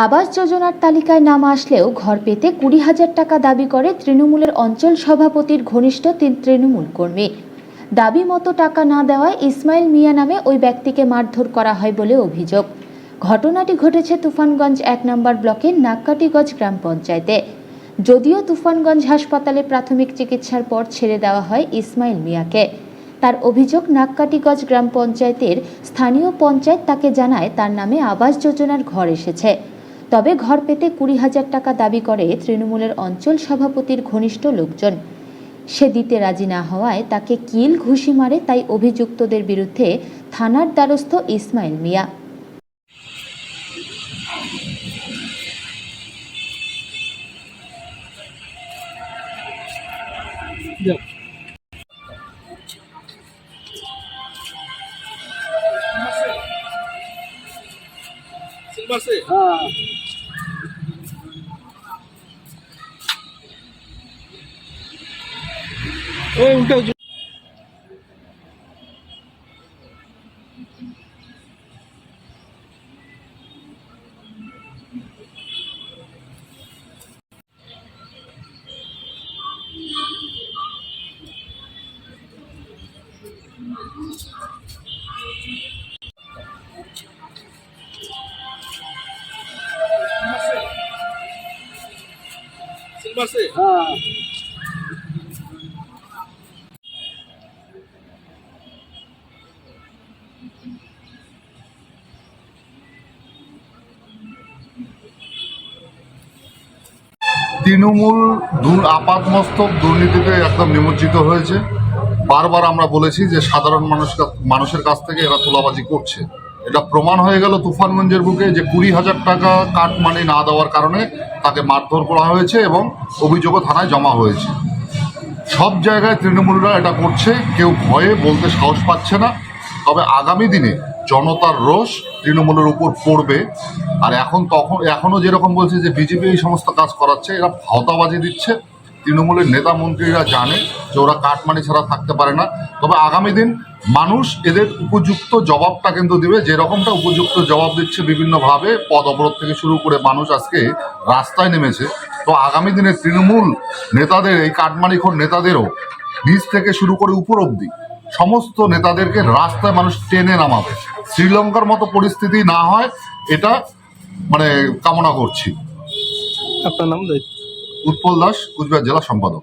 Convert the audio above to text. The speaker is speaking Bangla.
আবাস যোজনার তালিকায় নাম আসলেও ঘর পেতে 20,000 টাকা দাবি করে তৃণমূলের অঞ্চল সভাপতির ঘনিষ্ঠ 3 তৃণমূল কর্মী। দাবি মতো টাকা না দেওয়ায় ইসমাইল মিয়া নামে ওই ব্যক্তিকে মারধর করা হয় বলে অভিযোগ। ঘটনাটি ঘটেছে তুফানগঞ্জ 1 নম্বর ব্লকের নাককাটিগঞ্জ গ্রাম পঞ্চায়েতে। যদিও তুফানগঞ্জ হাসপাতালে প্রাথমিক চিকিৎসার পর ছেড়ে দেওয়া হয় ইসমাইল মিয়াকে। তার অভিযোগ, নাককাটিগঞ্জ গ্রাম পঞ্চায়েতের স্থানীয় পঞ্চায়েত তাকে জানায় তার নামে আবাস যোজনার ঘর এসেছে। তবে ঘর পেতে 20,000 টাকা দাবি করে তৃণমূলের অঞ্চল সভাপতির ঘনিষ্ঠ লোকজন। সে দিতে রাজি না হওয়ায় তাকে কিল ঘুষি মারে। তাই অভিযুক্তদের বিরুদ্ধে থানার দ্বারস্থ ইসমাইল মিয়া। তৃণমূল আপাতমস্তক দুর্নীতিতে একদম নিমজ্জিত হয়েছে। বারবার আমরা বলেছি যে সাধারণ মানুষের কাছ থেকে এরা তোলাবাজি করছে। এটা প্রমাণ হয়ে গেল তুফানগঞ্জের বুকে যে 20,000 টাকা কাটমানি না দেওয়ার কারণে তাকে মারধর করা হয়েছে এবং অভিযোগও থানায় জমা হয়েছে। সব জায়গায় তৃণমূলরা এটা করছে, কেউ ভয়ে বলতে সাহস পাচ্ছে না। তবে আগামী দিনে জনতার রোষ তৃণমূলের উপর পড়বে। আর এখনও যেরকম বলছে যে বিজেপি এই সমস্ত কাজ করাচ্ছে, এরা ভাওতাবাজি দিচ্ছে। তৃণমূলের নেতা মন্ত্রীরা জানে যে ওরা কাটমানি ছাড়া থাকতে পারে না। তবে আগামী দিন মানুষ এদের উপযুক্ত জবাবটা কিন্তু দিবে, যেরকমটা উপযুক্ত জবাব দিচ্ছে বিভিন্নভাবে। পদ অবরোধ থেকে শুরু করে মানুষ আজকে রাস্তায় নেমেছে। তো আগামী দিনে তৃণমূল নেতাদের, এই কাটমানিখোর নেতাদেরও নিচ থেকে শুরু করে উপর অবধি সমস্ত নেতাদেরকে রাস্তায় মানুষ টেনে নামাবে। শ্রীলঙ্কার মতো পরিস্থিতি না হয় এটা কামনা করছি। আপনার নাম? উৎপল দাস, কুচবিহার জেলা সম্পাদক।